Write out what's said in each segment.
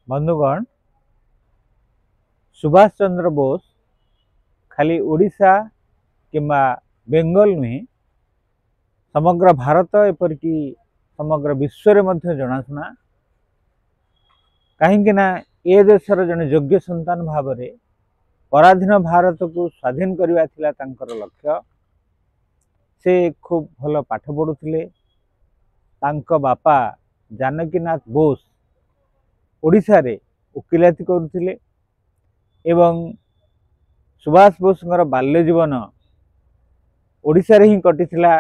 बंधुगण सुभाष चंद्र बोस खाली ओडिशा किंबा बेंगल नुहे समग्र भारत एपरिक समग्र विश्व में जनाशुना कहीं ए देशर जड़े योग्य संतान भाव में पराधीन भारत को स्वाधीन करवा लक्ष्य। से खूब भल पाठ पढ़ुले। बापा जानकीनाथ बोस ओडिशा रे उकिलाती करुले एवं सुभाष बोस बाल्य जीवन ओडिशा रे ही कटिथिला।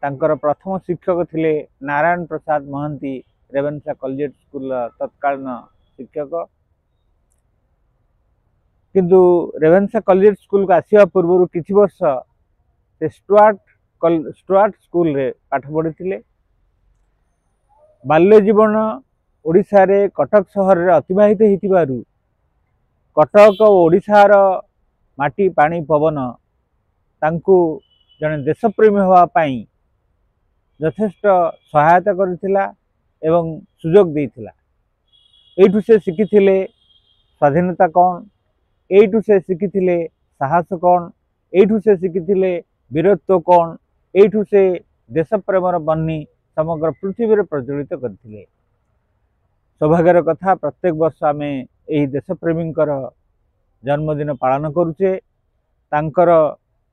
तांकर प्रथम शिक्षक थिले नारायण प्रसाद महांती रेवेन्सा कॉलेज स्कूल तत्कालीन शिक्षक। किंतु रेवेन्सा कॉलेज स्कूल को आसिया पूर्व किछि वर्ष से स्टुआर्ट स्कूल रे पाठ पढ़ी। बाल्य जीवन ओडिशा रे कटक सहर रे अतिबाहित होइतिबारु कटक और ओडिशार माटी पानी पवन तांकु जने देशप्रेमी होवा पाई यथेष्ट सहायता करथिला एवं सुजोग देथिला। एठु से शिखिथिले स्वाधीनता कौन, एठु से शिखिथिले साहस कौन, एठु से शिखिथिले वीरत्व कौन, एठु से देशप्रेमर बन्नी समग्र पृथ्वी रे प्रज्वलित करथिले। सौभाग्यर कथा प्रत्येक वर्ष आमे एही देशप्रेमी जन्मदिन पालन करुचे। तांकर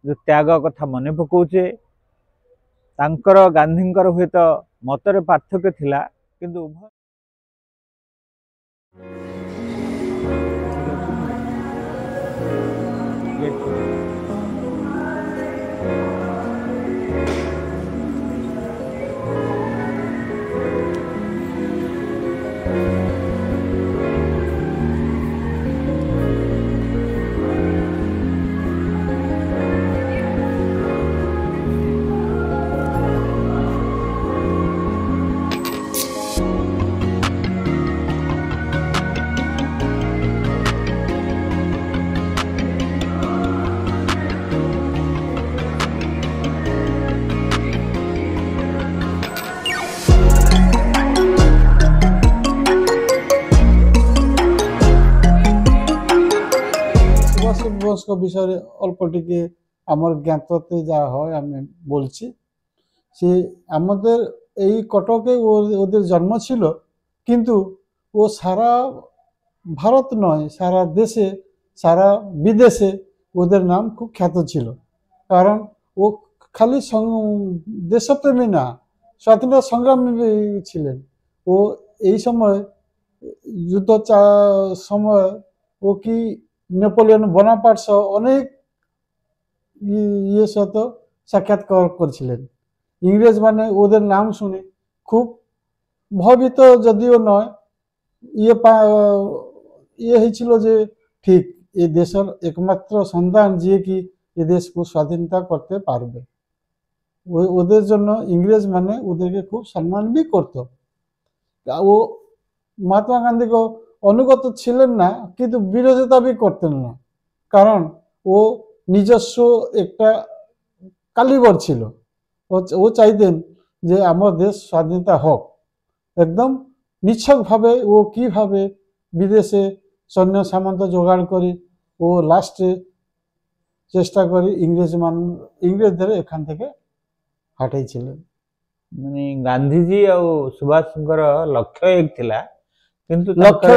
जो त्याग कथा मन पकाउचे। तांकर गांधींकर हुएत मतरे पार्थक्य थिला किंतु बोस को विषय अल्प टिके आमर ज्ञातते जा হয় আমি বলছি। সে আমাদের এই কটকে ওদের জন্ম ছিল, কিন্তু ও সারা ভারত নয় সারা দেশে সারা বিদেশে ওদের নাম খুব খ্যাত ছিল। কারণ ও খালি দেশপ্রেমী না, স্বাধীনতা সংগ্রামী ছিলেন। ও এই সময় যুদ্ধ সময় ও কি নেপোলিয়ন বোনাপার্ট সহ অনেক সাথে সাক্ষাৎকার করেছিলেন। ইংরেজ মানে ওদের নাম শুনে খুব ভয়ভীত যদিও নয়, হয়েছিল যে ঠিক এই দেশের একমাত্র সন্তান যে কি এ দেশকে স্বাধীনতা করতে পারবে। ওদের জন্য ইংরেজ মানে ওদেরকে খুব সম্মান भी করত। ও মহাত্মা গান্ধীকে অনুগত ছিলেন না, কিন্তু বিরোধিতা भी করতেন না। কারণ ও নিজস্ব একটা কালিবর ছিল। ও চাইতেন যে আমার দেশ স্বাধীনতা হোক। একদম নিছকভাবে ও কিভাবে বিদেশে সৈন্য সামন্ত জোগাড় করে ও লাস্টে চেষ্টা করে ইংরেজদের এখান থেকে हटाइছিলেন। মানে গান্ধীজি আর সুভাষଙ୍କର লক্ষ্য এক ଥିଲା, কিন্তু লক্ষ্য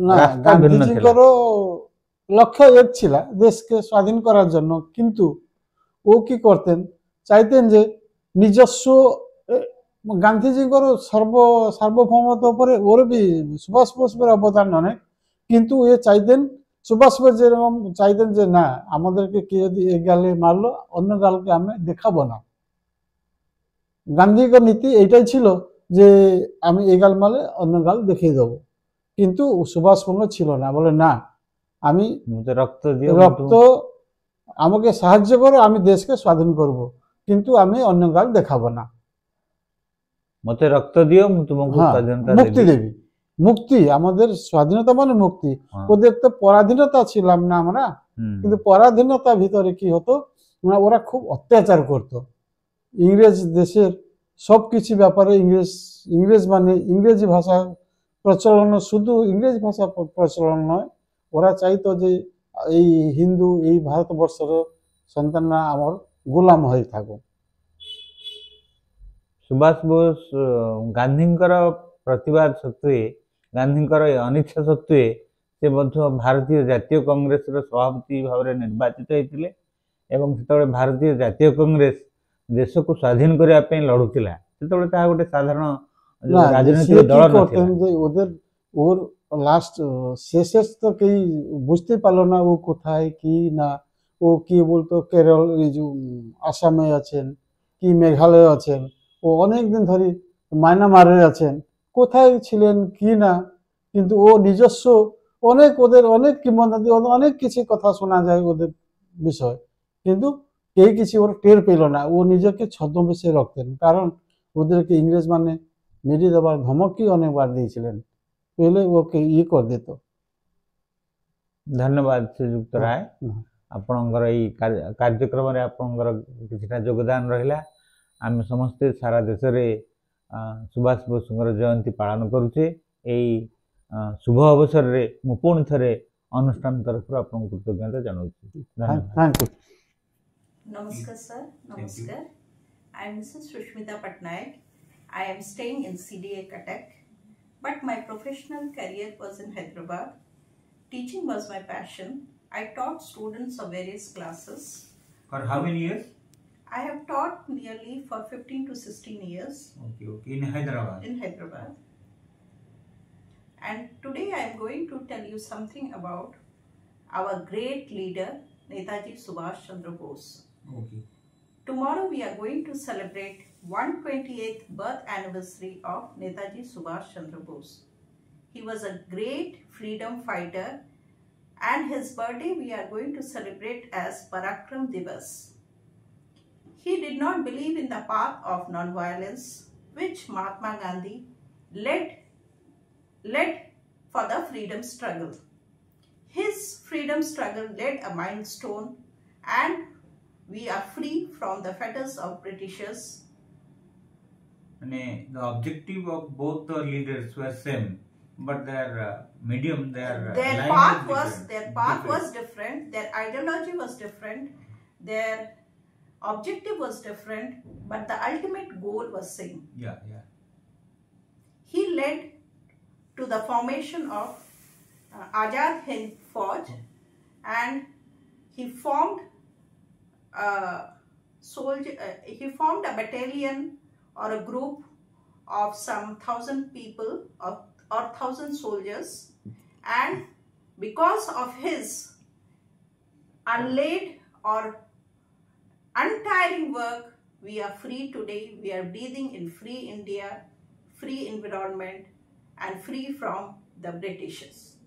না, গান্ধীজিଙ୍କର লক্ষ্য এক ছিল দেশকে স্বাধীন করার জন্য। কিন্তু ও কি করতেন, চাইতেন যে নিজস্ব গান্ধীজিଙ୍କର সার্বভৌমত্ব উপরে ওর भी সুভাষ বোসের অবদান অনেক, কিন্তু এ চাইতেন সুভাষ বোস যেরকম চাইতেন যে না, আমাদেরকে কে যদি এক গালে মারলো অন্য গালকে আমি দেখাবো না। গান্ধীর নীতি এইটাই ছিল যে আমি এই গাল মারলে অন্য গাল দেখিয়ে দেবো। কিন্তু সুভাষ বঙ্গ ছিল না, বলে না, আমি রক্ত আমাকে সাহায্য করো, আমি দেশকে স্বাধীন করব, কিন্তু আমি অন্য গাল দেখাবো না। মতে রক্ত দিও, তোমাকে স্বাধীনতা মুক্তি দেবী। মুক্তি, আমাদের স্বাধীনতা মানে মুক্তি। ওদের তো পরাধীনতা ছিলাম না আমরা, কিন্তু পরাধীনতা ভিতরে কি হতো, ওরা খুব অত্যাচার করত। ইংরেজ দেশের সবকিছু ব্যাপারে ইংরেজ মানে ইংরেজি ভাষা প্রচলন শুধু ইংরেজ ভাষা প্রচলন নয়, ওরা চাইতো যে এই হিন্দু এই ভারতবর্ষের সন্তানরা আমার গোলাম হয়ে থাকুক। ସୁଭାଷ ବୋଷ ଗାନ୍ଧୀଙ୍କର ପ୍ରତିବାଦ ସତ୍ତ୍ୱେ ଗାନ୍ଧୀଙ୍କର ଅନିଚ୍ଛା ସତ୍ତ୍ୱେ ସେ ମଧ୍ୟ ଭାରତୀୟ ଜାତୀୟ କଂଗ୍ରେସର ସଭାପତି ଭାବରେ ନିର୍ବାଚିତ ହୋଇଥିଲେ ଏବଂ ସେତେବେଳେ ଭାରତୀୟ ଜାତୀୟ କଂଗ୍ରେସ ଦେଶକୁ ସ୍ୱାଧୀନ କରିବା ପାଇଁ ଲଢୁଥିଲା। সেତେବେଳେ ତାହା ଗୋଟେ সাধারণ না রাজনৈতিক সে দল কি নଥିଲା। করতেন যে ওর লাস্ট শেষে তো কেউ বুঝতে পারলো না ও কোথায় কি না। ও কি বলতো কেরল এই যে আসামে আছেন কি মেঘালয়ে আছেন, ও অনেক দিন ধরে মায়ানমারে আছেন, কোথায় ছিলেন কি না। কিন্তু ও নিজস্ব ওদের অনেক কিংবদন্তি অনেক কিছু কথা শোনা যায় ওদের বিষয়, কিন্তু কেউ কিছু ওর টের পেল না। ও নিজেকে ছদ্মবেশে রাখতেন, কারণ ওদেরকে ইংরেজ মানে মেরে দেওয়ার ধমকি অনেকবার দিয়েছিলেন, পেলে ওকে ইয়ে করে দিত। ଧନ୍ୟବାଦ ଶ୍ରୀଯୁକ୍ତ ରାୟ, ଆପଣଙ୍କର ଏଇ କାର୍ଯ୍ୟକ୍ରମରେ ଆପଣଙ୍କର କିଛିଟା ଯୋଗଦାନ ରହିଲା। ଆମେ ସମସ୍ତେ ସାରା ଦେଶରେ ସୁଭାଷ ବୋଷଙ୍କର ଜୟନ୍ତୀ ପାଳନ କରୁଛେ। ଏଇ ଶୁଭ ଅବସରରେ ମୁଁ ପୁଣି ଥରେ ଅନୁଷ୍ଠାନ ତରଫରୁ ଆପଣଙ୍କୁ କୃତଜ୍ଞତା ଜଣାଉଛି। Thank you. Namaskar sir, namaskar. I am Mrs. Sushmita Patnaik. I am staying in CDA Cuttack, but my professional career was in Hyderabad. Teaching was my passion. I taught students of various classes. For how many years? I have taught nearly for 15 to 16 years. Okay, in Hyderabad. In Hyderabad. And today I am going to tell you something about our great leader, Netaji Subhash Chandra Bose. Okay. Tomorrow we are going to celebrate 128th birth anniversary of Netaji Subhash Chandra Bose. He was a great freedom fighter, and his birthday we are going to celebrate as Parakram Divas. He did not believe in the path of non-violence, which Mahatma Gandhi led for the freedom struggle. His freedom struggle led a milestone, and we are free from the fetters of Britishers. And the objective of both the leaders were same, but their medium, their path was different. Their ideology was different. Their objective was different, but the ultimate goal was same. Yeah. He led to the formation of Azad Hind Fauj, and he formed a battalion or a group of some 1,000 people or 1,000 soldiers, and because of his unlaid or untiring work, we are free today. We are breathing in free India, free environment, and free from the Britishers.